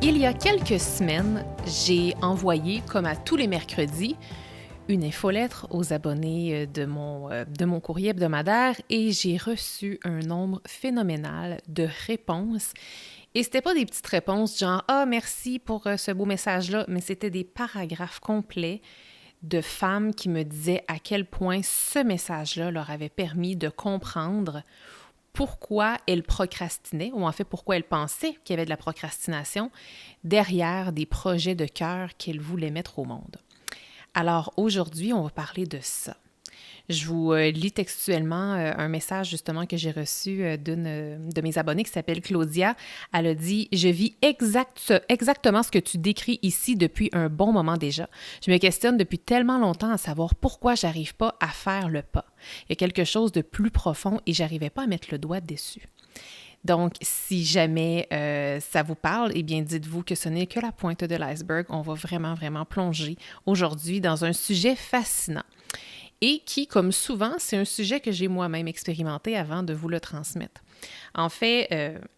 Il y a quelques semaines, j'ai envoyé, comme à tous les mercredis, une infolettre aux abonnés de mon courrier hebdomadaire et j'ai reçu un nombre phénoménal de réponses. Et c'était pas des petites réponses genre « Ah, merci pour ce beau message-là », mais c'était des paragraphes complets de femmes qui me disaient à quel point ce message-là leur avait permis de comprendre pourquoi elles procrastinaient, ou en fait pourquoi elles pensaient qu'il y avait de la procrastination derrière des projets de cœur qu'elles voulaient mettre au monde. Alors aujourd'hui, on va parler de ça. Je vous lis textuellement un message justement que j'ai reçu d'une de mes abonnées qui s'appelle Claudia. Elle a dit « Je vis exactement ce que tu décris ici depuis un bon moment déjà. Je me questionne depuis tellement longtemps à savoir pourquoi j'arrive pas à faire le pas. Il y a quelque chose de plus profond et j'arrivais pas à mettre le doigt dessus. » Donc, si jamais ça vous parle, eh bien, dites-vous que ce n'est que la pointe de l'iceberg. On va vraiment plonger aujourd'hui dans un sujet fascinant. Et qui, comme souvent, c'est un sujet que j'ai moi-même expérimenté avant de vous le transmettre. En fait,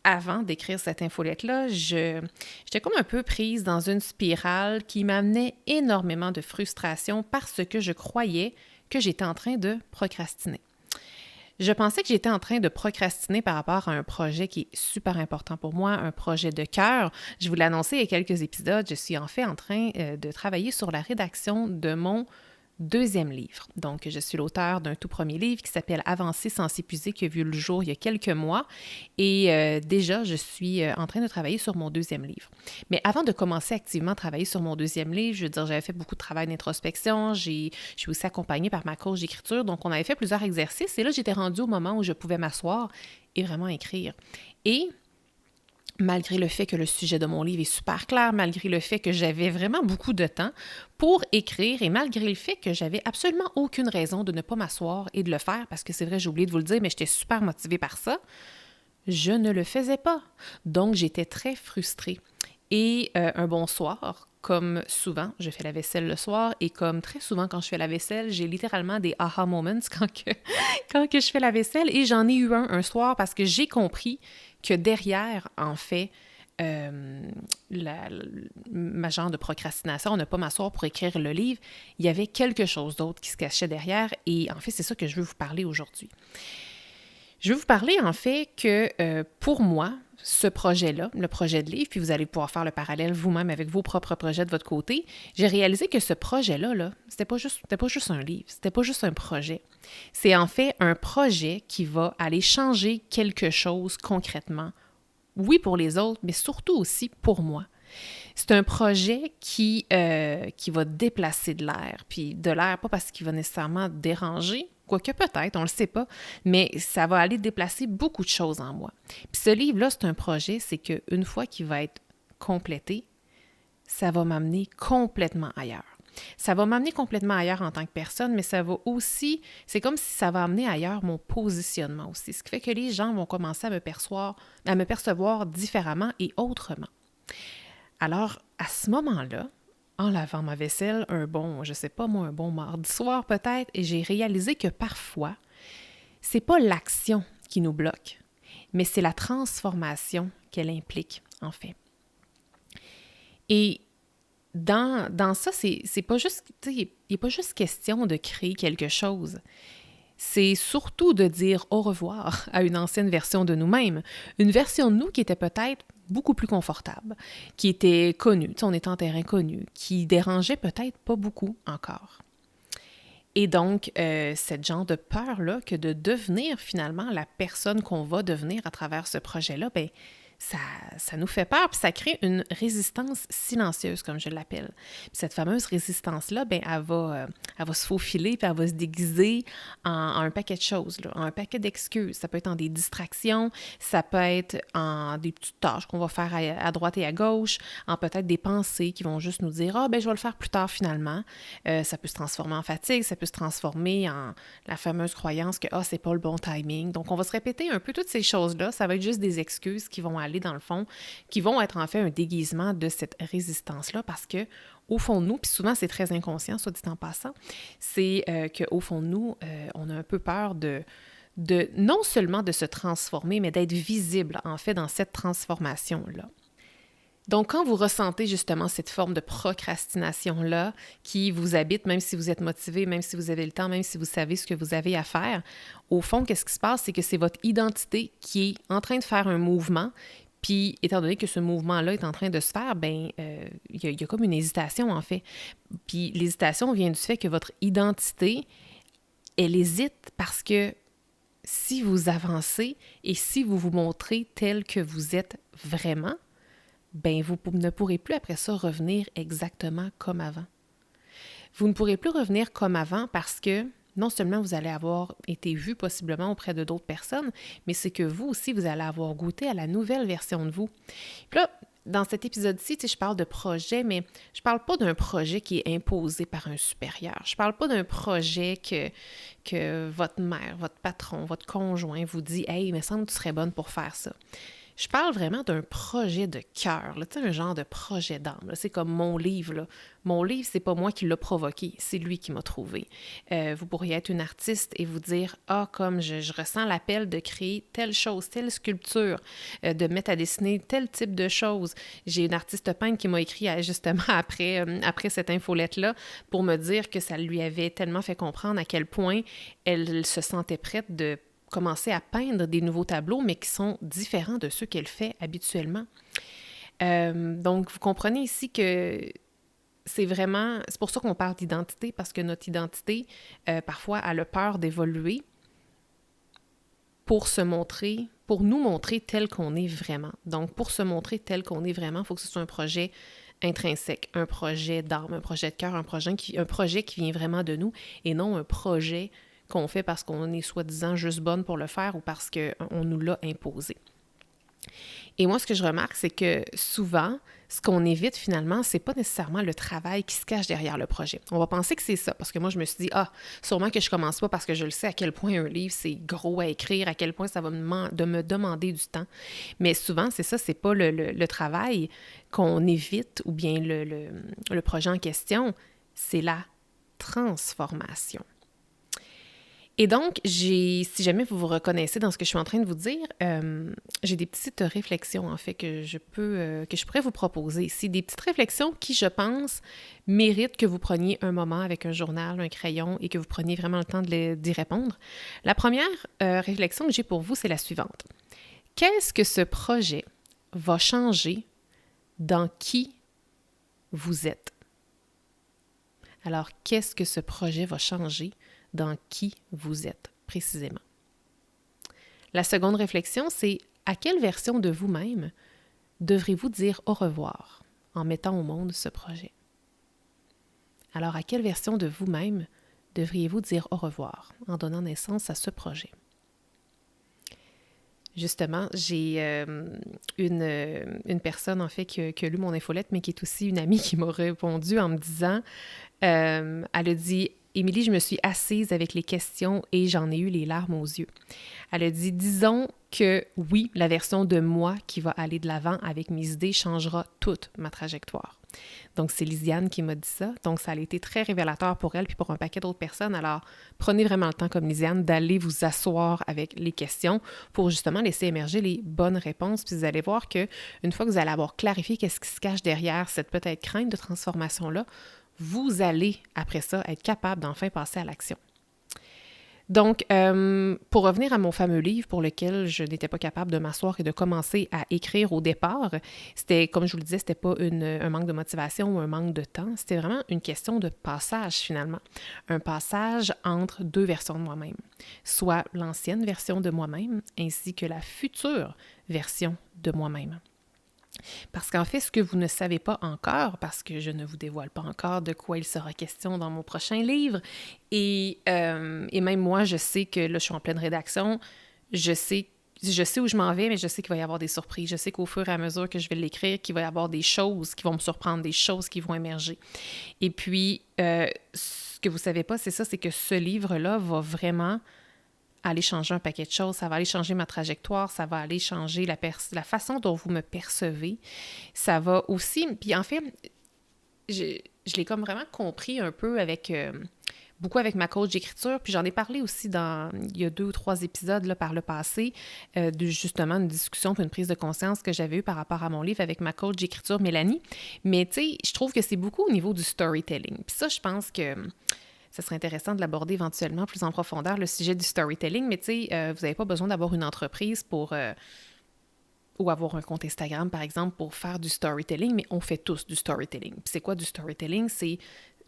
avant d'écrire cette infolette-là, j'étais comme un peu prise dans une spirale qui m'amenait énormément de frustration parce que je croyais que j'étais en train de procrastiner. Je pensais que j'étais en train de procrastiner par rapport à un projet qui est super important pour moi, un projet de cœur. Je vous l'ai annoncé il y a quelques épisodes, je suis en fait en train de travailler sur la rédaction de mon deuxième livre. Donc, je suis l'auteur d'un tout premier livre qui s'appelle « Avancer sans s'épuiser » qui a vu le jour il y a quelques mois. Et déjà, je suis en train de travailler sur mon deuxième livre. Mais avant de commencer activement à travailler sur mon deuxième livre, je veux dire, j'avais fait beaucoup de travail d'introspection. Je suis aussi accompagnée par ma coach d'écriture. Donc, on avait fait plusieurs exercices. Et là, j'étais rendue au moment où je pouvais m'asseoir et vraiment écrire. Et malgré le fait que le sujet de mon livre est super clair, malgré le fait que j'avais vraiment beaucoup de temps pour écrire et malgré le fait que j'avais absolument aucune raison de ne pas m'asseoir et de le faire, parce que c'est vrai, j'ai oublié de vous le dire, mais j'étais super motivée par ça, je ne le faisais pas. Donc, j'étais très frustrée. Et un bon soir, comme souvent, je fais la vaisselle le soir et comme très souvent quand je fais la vaisselle, j'ai littéralement des aha moments quand je fais la vaisselle et j'en ai eu un soir parce que j'ai compris que derrière, en fait, ma genre de procrastination, ne pas m'asseoir pour écrire le livre, il y avait quelque chose d'autre qui se cachait derrière et en fait, c'est ça que je veux vous parler aujourd'hui. Je veux vous parler en fait que pour moi, ce projet-là, le projet de livre, puis vous allez pouvoir faire le parallèle vous-même avec vos propres projets de votre côté, j'ai réalisé que ce projet-là, c'était pas juste un livre, c'était pas juste un projet. C'est en fait un projet qui va aller changer quelque chose concrètement. Oui, pour les autres, mais surtout aussi pour moi. C'est un projet qui va déplacer de l'air. Puis de l'air, pas parce qu'il va nécessairement déranger, quoique peut-être, on ne le sait pas, mais ça va aller déplacer beaucoup de choses en moi. Puis ce livre-là, c'est un projet, c'est qu'une fois qu'il va être complété, ça va m'amener complètement ailleurs. Ça va m'amener complètement ailleurs en tant que personne, mais ça va aussi, c'est comme si ça va amener ailleurs mon positionnement aussi, ce qui fait que les gens vont commencer à me percevoir différemment et autrement. Alors, à ce moment-là, en lavant ma vaisselle, un bon mardi soir peut-être, et j'ai réalisé que parfois, c'est pas l'action qui nous bloque, mais c'est la transformation qu'elle implique, en fait. Et dans ça, c'est pas juste, il n'est pas juste question de créer quelque chose. C'est surtout de dire au revoir à une ancienne version de nous-mêmes, une version de nous qui était peut-être beaucoup plus confortable, qui était connue, on était en terrain connu, qui dérangeait peut-être pas beaucoup encore. Et donc, cette genre de peur-là que de devenir finalement la personne qu'on va devenir à travers ce projet-là, bien, ça nous fait peur, puis ça crée une résistance silencieuse, comme je l'appelle. Puis cette fameuse résistance-là, bien, elle va se faufiler, puis elle va se déguiser en un paquet de choses, là, en un paquet d'excuses. Ça peut être en des distractions, ça peut être en des petites tâches qu'on va faire à droite et à gauche, en peut-être des pensées qui vont juste nous dire « Ah, ben je vais le faire plus tard finalement ». Ça peut se transformer en fatigue, ça peut se transformer en la fameuse croyance que « Ah, c'est pas le bon timing ». Donc, on va se répéter un peu toutes ces choses-là. Ça va être juste des excuses qui vont aller dans le fond, qui vont être en fait un déguisement de cette résistance-là parce que au fond de nous, puis souvent c'est très inconscient, soit dit en passant, c'est qu'au fond de nous, on a un peu peur de non seulement de se transformer, mais d'être visible en fait dans cette transformation-là. Donc, quand vous ressentez justement cette forme de procrastination-là qui vous habite, même si vous êtes motivé, même si vous avez le temps, même si vous savez ce que vous avez à faire, au fond, qu'est-ce qui se passe? C'est que c'est votre identité qui est en train de faire un mouvement. Puis, étant donné que ce mouvement-là est en train de se faire, il y a comme une hésitation, en fait. Puis, l'hésitation vient du fait que votre identité, elle hésite parce que si vous avancez et si vous vous montrez tel que vous êtes vraiment, vous ne pourrez plus après ça revenir exactement comme avant. Vous ne pourrez plus revenir comme avant parce que non seulement vous allez avoir été vu possiblement auprès de d'autres personnes, mais c'est que vous aussi, vous allez avoir goûté à la nouvelle version de vous. Puis là, dans cet épisode-ci, je parle de projet, mais je parle pas d'un projet qui est imposé par un supérieur. Je parle pas d'un projet que votre mère, votre patron, votre conjoint vous dit « Hey, il me semble que tu serais bonne pour faire ça ». Je parle vraiment d'un projet de cœur, un genre de projet d'âme. Là. C'est comme mon livre. Là. Mon livre, c'est pas moi qui l'a provoqué, c'est lui qui m'a trouvé. Vous pourriez être une artiste et vous dire « Ah, comme je ressens l'appel de créer telle chose, telle sculpture, de mettre à dessiner tel type de choses. » J'ai une artiste peintre qui m'a écrit justement après cette infolette-là pour me dire que ça lui avait tellement fait comprendre à quel point elle se sentait prête de commencer à peindre des nouveaux tableaux, mais qui sont différents de ceux qu'elle fait habituellement. Donc, vous comprenez ici que c'est pour ça qu'on parle d'identité, parce que notre identité, parfois, elle a peur d'évoluer pour nous montrer tel qu'on est vraiment. Donc, pour se montrer tel qu'on est vraiment, il faut que ce soit un projet intrinsèque, un projet d'âme, un projet de cœur, un projet qui vient vraiment de nous, et non un projet qu'on fait parce qu'on est soi-disant juste bonne pour le faire ou parce qu'on nous l'a imposé. Et moi, ce que je remarque, c'est que souvent, ce qu'on évite finalement, c'est pas nécessairement le travail qui se cache derrière le projet. On va penser que c'est ça, parce que moi, je me suis dit, sûrement que je commence pas parce que je le sais à quel point un livre, c'est gros à écrire, à quel point ça va me demander du temps. Mais souvent, c'est ça, c'est pas le travail qu'on évite ou bien le projet en question, c'est la transformation. Et donc, si jamais vous vous reconnaissez dans ce que je suis en train de vous dire, j'ai des petites réflexions, en fait, que je pourrais vous proposer ici. Des petites réflexions qui, je pense, méritent que vous preniez un moment avec un journal, un crayon et que vous preniez vraiment le temps d'y répondre. La première réflexion que j'ai pour vous, c'est la suivante. Qu'est-ce que ce projet va changer dans qui vous êtes? Alors, qu'est-ce que ce projet va changer dans qui vous êtes précisément? La seconde réflexion, c'est à quelle version de vous-même devrez-vous dire au revoir en mettant au monde ce projet? Alors, à quelle version de vous-même devriez-vous dire au revoir en donnant naissance à ce projet? Justement, j'ai une personne, en fait, qui a lu mon infolette, mais qui est aussi une amie qui m'a répondu en me disant, elle a dit « Émilie, je me suis assise avec les questions et j'en ai eu les larmes aux yeux. » Elle a dit « Disons que oui, la version de moi qui va aller de l'avant avec mes idées changera toute ma trajectoire. » Donc, c'est Lisiane qui m'a dit ça. Donc, ça a été très révélateur pour elle puis pour un paquet d'autres personnes. Alors, prenez vraiment le temps, comme Lisiane, d'aller vous asseoir avec les questions pour justement laisser émerger les bonnes réponses. Puis vous allez voir qu'une fois que vous allez avoir clarifié qu'est-ce qui se cache derrière cette peut-être crainte de transformation-là, vous allez, après ça, être capable d'enfin passer à l'action. Donc, pour revenir à mon fameux livre pour lequel je n'étais pas capable de m'asseoir et de commencer à écrire au départ, c'était, comme je vous le disais, c'était pas un manque de motivation ou un manque de temps, c'était vraiment une question de passage finalement. Un passage entre deux versions de moi-même, soit l'ancienne version de moi-même ainsi que la future version de moi-même. Parce qu'en fait, ce que vous ne savez pas encore, parce que je ne vous dévoile pas encore de quoi il sera question dans mon prochain livre, et même moi, je sais que là, je suis en pleine rédaction, je sais où je m'en vais, mais je sais qu'il va y avoir des surprises. Je sais qu'au fur et à mesure que je vais l'écrire, qu'il va y avoir des choses qui vont me surprendre, des choses qui vont émerger. Et puis, ce que vous ne savez pas, c'est ça, c'est que ce livre-là va vraiment aller changer un paquet de choses, ça va aller changer ma trajectoire, ça va aller changer la façon dont vous me percevez. Ça va aussi... Puis en fait, je l'ai comme vraiment compris un peu avec... beaucoup avec ma coach d'écriture, puis j'en ai parlé aussi il y a 2 ou 3 épisodes là, par le passé, de justement une discussion puis une prise de conscience que j'avais eue par rapport à mon livre avec ma coach d'écriture, Mélanie. Mais tu sais, je trouve que c'est beaucoup au niveau du storytelling. Puis ça, je pense que ça serait intéressant de l'aborder éventuellement plus en profondeur, le sujet du storytelling. Mais tu sais, vous n'avez pas besoin d'avoir une entreprise pour... ou avoir un compte Instagram, par exemple, pour faire du storytelling, mais on fait tous du storytelling. Puis c'est quoi du storytelling? C'est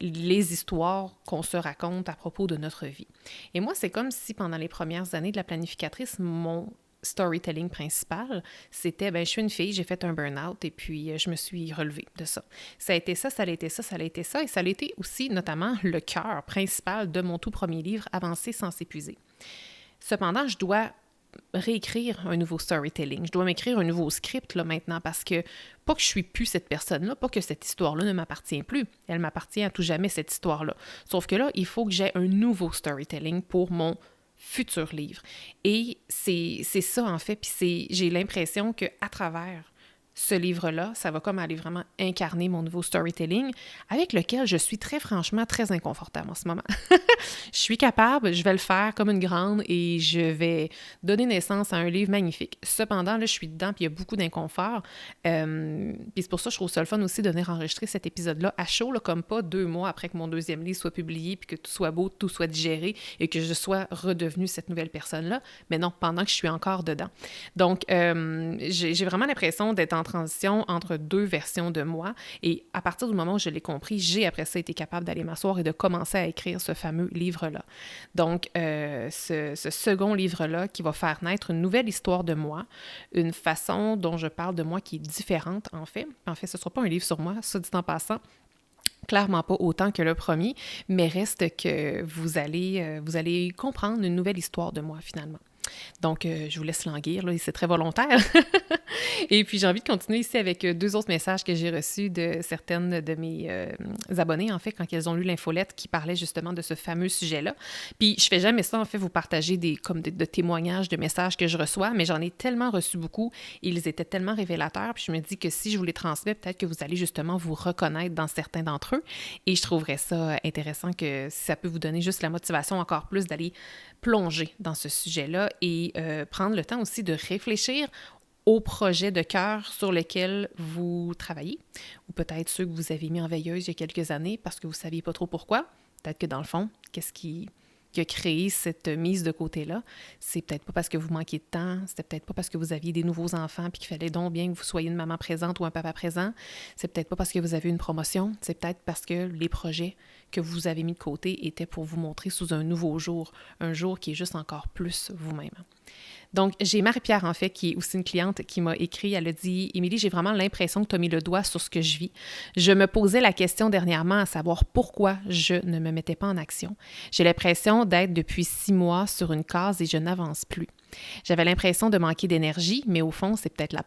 les histoires qu'on se raconte à propos de notre vie. Et moi, c'est comme si pendant les premières années de la planificatrice, mon storytelling principal, c'était, je suis une fille, j'ai fait un burn-out et puis je me suis relevée de ça. Ça a été ça, ça a été ça, ça a été ça, et ça a été aussi notamment le cœur principal de mon tout premier livre, Avancer sans s'épuiser. Cependant, je dois réécrire un nouveau storytelling. Je dois m'écrire un nouveau script là, maintenant parce que, pas que je suis plus cette personne-là, pas que cette histoire-là ne m'appartient plus. Elle m'appartient à tout jamais, cette histoire-là. Sauf que là, il faut que j'aie un nouveau storytelling pour mon futur livre. Et c'est ça, en fait. Puis j'ai l'impression qu'à travers ce livre-là, ça va comme aller vraiment incarner mon nouveau storytelling avec lequel je suis très franchement très inconfortable en ce moment. Je suis capable, je vais le faire comme une grande et je vais donner naissance à un livre magnifique. Cependant, là, je suis dedans puis il y a beaucoup d'inconfort. Puis c'est pour ça que je trouve ça le fun aussi de venir enregistrer cet épisode-là à chaud, là, comme pas 2 mois après que mon 2e livre soit publié puis que tout soit beau, tout soit digéré et que je sois redevenue cette nouvelle personne-là. Mais non, pendant que je suis encore dedans. Donc, j'ai vraiment l'impression d'être en transition entre 2 versions de moi et à partir du moment où je l'ai compris, j'ai après ça été capable d'aller m'asseoir et de commencer à écrire ce fameux livre-là. Donc, ce second livre-là qui va faire naître une nouvelle histoire de moi, une façon dont je parle de moi qui est différente en fait. En fait, ce ne sera pas un livre sur moi, ça dit en passant. Clairement pas autant que le premier, mais reste que vous allez comprendre une nouvelle histoire de moi finalement. Donc, je vous laisse languir, là, c'est très volontaire. Et puis, j'ai envie de continuer ici avec 2 autres messages que j'ai reçus de certaines de mes abonnées, en fait, quand elles ont lu l'infolette qui parlait justement de ce fameux sujet-là. Puis, je fais jamais ça, en fait, vous partager de témoignages, de messages que je reçois, mais j'en ai tellement reçu beaucoup, ils étaient tellement révélateurs, puis je me dis que si je vous les transmets, peut-être que vous allez justement vous reconnaître dans certains d'entre eux, et je trouverais ça intéressant que si ça peut vous donner juste la motivation encore plus d'aller plonger dans ce sujet-là et prendre le temps aussi de réfléchir aux projets de cœur sur lesquels vous travaillez, ou peut-être ceux que vous avez mis en veilleuse il y a quelques années parce que vous ne saviez pas trop pourquoi. Peut-être que dans le fond, qu'est-ce qui a créé cette mise de côté-là? C'est peut-être pas parce que vous manquiez de temps, c'était peut-être pas parce que vous aviez des nouveaux enfants puis qu'il fallait donc bien que vous soyez une maman présente ou un papa présent. C'est peut-être pas parce que vous avez une promotion, c'est peut-être parce que les projets que vous avez mis de côté étaient pour vous montrer sous un nouveau jour, un jour qui est juste encore plus vous-même. Donc, j'ai Marie-Pierre, en fait, qui est aussi une cliente qui m'a écrit. Elle a dit « Émilie, j'ai vraiment l'impression que tu as mis le doigt sur ce que je vis. Je me posais la question dernièrement à savoir pourquoi je ne me mettais pas en action. J'ai l'impression d'être depuis 6 mois sur une case et je n'avance plus. J'avais l'impression de manquer d'énergie, mais au fond, c'est peut-être la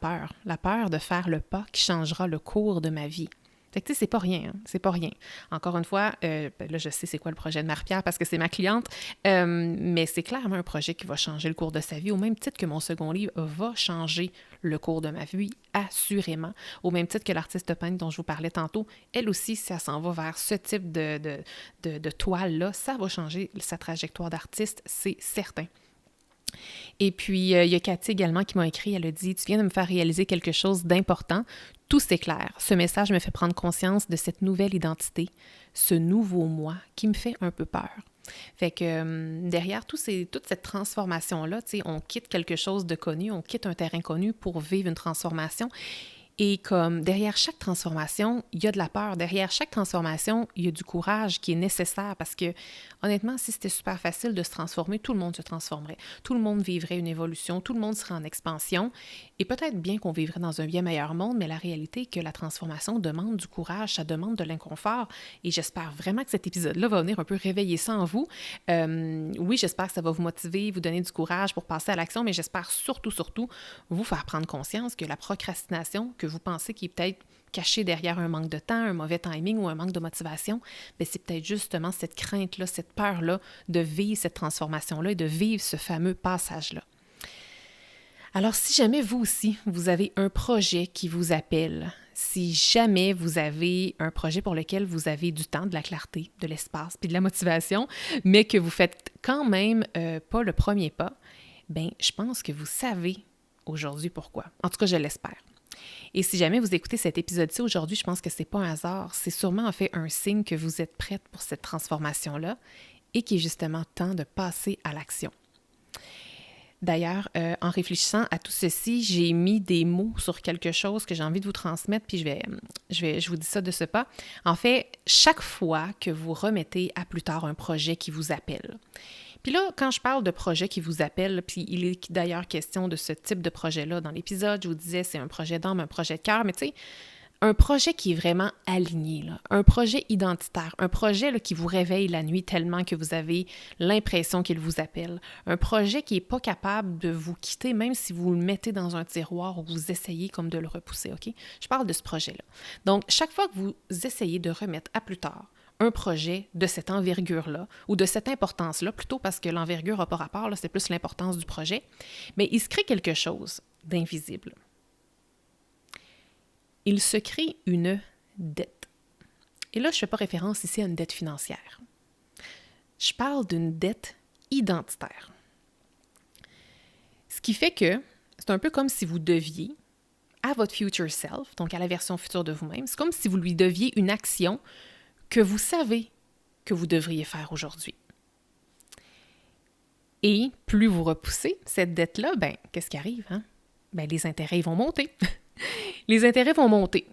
peur de faire le pas qui changera le cours de ma vie. » Fait que tu sais, c'est pas rien, hein? C'est pas rien. Encore une fois, là, je sais c'est quoi le projet de Marie-Pierre parce que c'est ma cliente, mais c'est clairement un projet qui va changer le cours de sa vie, au même titre que mon second livre va changer le cours de ma vie, assurément. Au même titre que l'artiste peintre dont je vous parlais tantôt, elle aussi, si elle s'en va vers ce type de toile-là, ça va changer sa trajectoire d'artiste, c'est certain. Et puis, il y a Cathy également qui m'a écrit, elle a dit « Tu viens de me faire réaliser quelque chose d'important. Tout s'éclaire. Ce message me fait prendre conscience de cette nouvelle identité, ce nouveau moi qui me fait un peu peur. » Fait que derrière toute cette transformation-là, on quitte quelque chose de connu, on quitte un terrain connu pour vivre une transformation. Et comme derrière chaque transformation, il y a de la peur. Derrière chaque transformation, il y a du courage qui est nécessaire parce que, honnêtement, si c'était super facile de se transformer, tout le monde se transformerait. Tout le monde vivrait une évolution, tout le monde serait en expansion. Et peut-être bien qu'on vivrait dans un bien meilleur monde, mais la réalité est que la transformation demande du courage, ça demande de l'inconfort. Et j'espère vraiment que cet épisode-là va venir un peu réveiller ça en vous. Oui, j'espère que ça va vous motiver, vous donner du courage pour passer à l'action, mais j'espère surtout, vous faire prendre conscience que la procrastination, que vous pensez qu'il est peut-être caché derrière un manque de temps, un mauvais timing ou un manque de motivation, bien, c'est peut-être justement cette crainte-là, cette peur-là de vivre cette transformation-là et de vivre ce fameux passage-là. Alors, si jamais vous aussi, vous avez un projet qui vous appelle, si jamais vous avez un projet pour lequel vous avez du temps, de la clarté, de l'espace puis de la motivation, mais que vous faites quand même pas le premier pas, bien, je pense que vous savez aujourd'hui pourquoi. En tout cas, je l'espère. Et si jamais vous écoutez cet épisode-ci aujourd'hui, je pense que c'est pas un hasard, c'est sûrement en fait un signe que vous êtes prête pour cette transformation-là et qu'il est justement temps de passer à l'action. D'ailleurs, en réfléchissant à tout ceci, j'ai mis des mots sur quelque chose que j'ai envie de vous transmettre, puis je vous dis ça de ce pas. En fait, chaque fois que vous remettez à plus tard un projet qui vous appelle, puis là, quand je parle de projet qui vous appelle, puis il est d'ailleurs question de ce type de projet-là dans l'épisode, je vous disais, c'est un projet d'âme, un projet de cœur, mais tu sais, un projet qui est vraiment aligné, là, un projet identitaire, un projet là, qui vous réveille la nuit tellement que vous avez l'impression qu'il vous appelle, un projet qui n'est pas capable de vous quitter même si vous le mettez dans un tiroir ou vous essayez comme de le repousser, OK? Je parle de ce projet-là. Donc, chaque fois que vous essayez de remettre à plus tard un projet de cette envergure-là ou de cette importance-là, plutôt parce que l'envergure n'a pas rapport, là, c'est plus l'importance du projet, mais il se crée quelque chose d'invisible. Il se crée une dette. Et là, je ne fais pas référence ici à une dette financière. Je parle d'une dette identitaire. Ce qui fait que c'est un peu comme si vous deviez à votre future self, donc à la version future de vous-même, c'est comme si vous lui deviez une action que vous savez que vous devriez faire aujourd'hui. Et plus vous repoussez cette dette-là, ben qu'est-ce qui arrive, hein? Ben les intérêts ils vont monter. Les intérêts vont monter.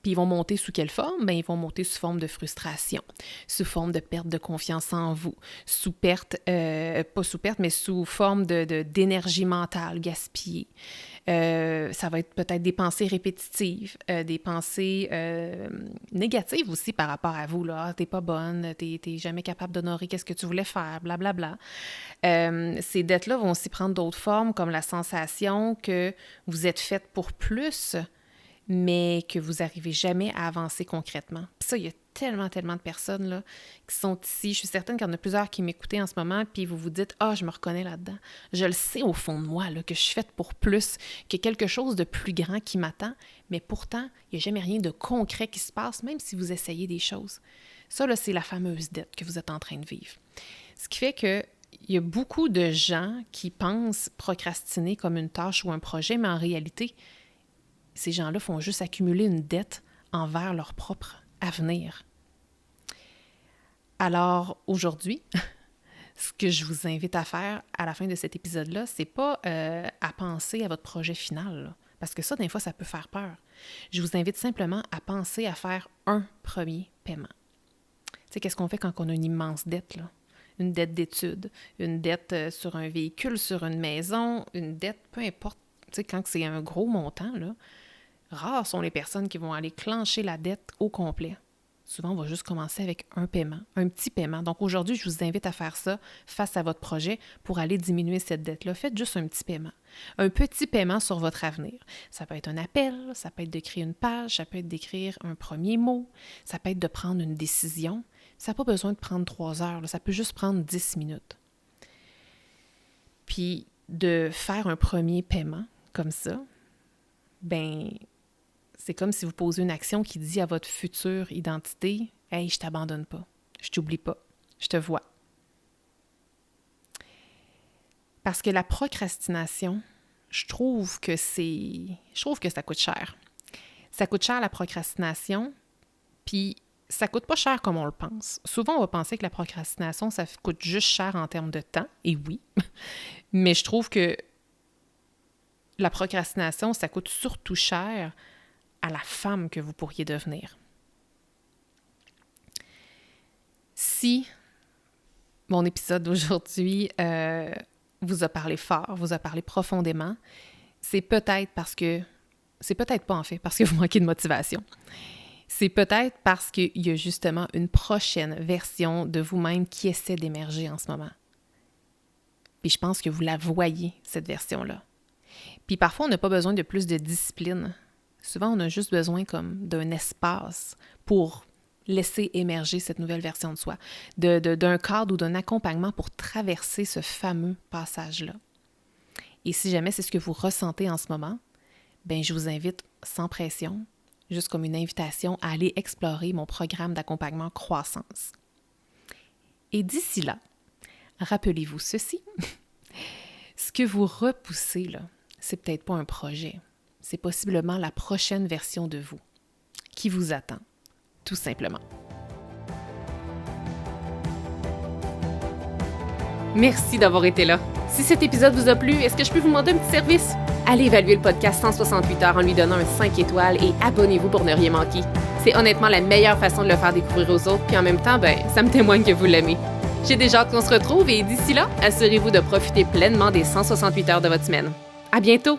Puis ils vont monter sous quelle forme? Bien, ils vont monter sous forme de frustration, sous forme de perte de confiance en vous, sous forme d'énergie mentale gaspillée. Ça va être peut-être des pensées répétitives, des pensées négatives aussi par rapport à vous. Là. Ah, t'es pas bonne, t'es jamais capable d'honorer qu'est-ce que tu voulais faire, blablabla. Ces dettes-là vont aussi prendre d'autres formes, comme la sensation que vous êtes faite pour plus, mais que vous n'arrivez jamais à avancer concrètement. Puis ça, il y a tellement de personnes là, qui sont ici. Je suis certaine qu'il y en a plusieurs qui m'écoutaient en ce moment, puis vous vous dites « Ah, je me reconnais là-dedans. Je le sais au fond de moi, là, que je suis faite pour plus, qu'il y a quelque chose de plus grand qui m'attend, mais pourtant, il n'y a jamais rien de concret qui se passe, même si vous essayez des choses. » Ça, là, c'est la fameuse dette que vous êtes en train de vivre. Ce qui fait que il y a beaucoup de gens qui pensent procrastiner comme une tâche ou un projet, mais en réalité, ces gens-là font juste accumuler une dette envers leur propre avenir. Alors, aujourd'hui, ce que je vous invite à faire à la fin de cet épisode-là, c'est pas à penser à votre projet final, là, parce que ça, des fois, ça peut faire peur. Je vous invite simplement à penser à faire un premier paiement. Tu sais, qu'est-ce qu'on fait quand on a une immense dette, là? Une dette d'études, une dette sur un véhicule, sur une maison, une dette, peu importe. Tu sais, quand c'est un gros montant, là, rares sont les personnes qui vont aller clencher la dette au complet. Souvent, on va juste commencer avec un paiement, un petit paiement. Donc aujourd'hui, je vous invite à faire ça face à votre projet pour aller diminuer cette dette-là. Faites juste un petit paiement. Un petit paiement sur votre avenir. Ça peut être un appel, ça peut être d'écrire une page, ça peut être d'écrire un premier mot, ça peut être de prendre une décision. Ça n'a pas besoin de prendre 3 heures, là, ça peut juste prendre 10 minutes. Puis de faire un premier paiement comme ça, ben c'est comme si vous posez une action qui dit à votre future identité « Hey, je t'abandonne pas, je t'oublie pas, je te vois. » Parce que la procrastination, je trouve que ça coûte cher. Ça coûte cher la procrastination, puis ça coûte pas cher comme on le pense. Souvent, on va penser que la procrastination, ça coûte juste cher en termes de temps, et oui, mais je trouve que la procrastination, ça coûte surtout cher à la femme que vous pourriez devenir. Si mon épisode d'aujourd'hui vous a parlé fort, vous a parlé profondément, c'est peut-être pas en fait, parce que vous manquez de motivation. C'est peut-être parce qu'il y a justement une prochaine version de vous-même qui essaie d'émerger en ce moment. Puis je pense que vous la voyez, cette version-là. Puis parfois, on n'a pas besoin de plus de discipline. Souvent, on a juste besoin comme d'un espace pour laisser émerger cette nouvelle version de soi, d'un cadre ou d'un accompagnement pour traverser ce fameux passage-là. Et si jamais c'est ce que vous ressentez en ce moment, bien, je vous invite sans pression juste comme une invitation à aller explorer mon programme d'accompagnement croissance. Et d'ici là, rappelez-vous ceci, ce que vous repoussez, là, c'est peut-être pas un projet, c'est possiblement la prochaine version de vous qui vous attend, tout simplement. Merci d'avoir été là. Si cet épisode vous a plu, est-ce que je peux vous demander un petit service? Allez évaluer le podcast 168 heures en lui donnant un 5 étoiles et abonnez-vous pour ne rien manquer. C'est honnêtement la meilleure façon de le faire découvrir aux autres, puis en même temps, ça me témoigne que vous l'aimez. J'ai déjà hâte qu'on se retrouve et d'ici là, assurez-vous de profiter pleinement des 168 heures de votre semaine. À bientôt!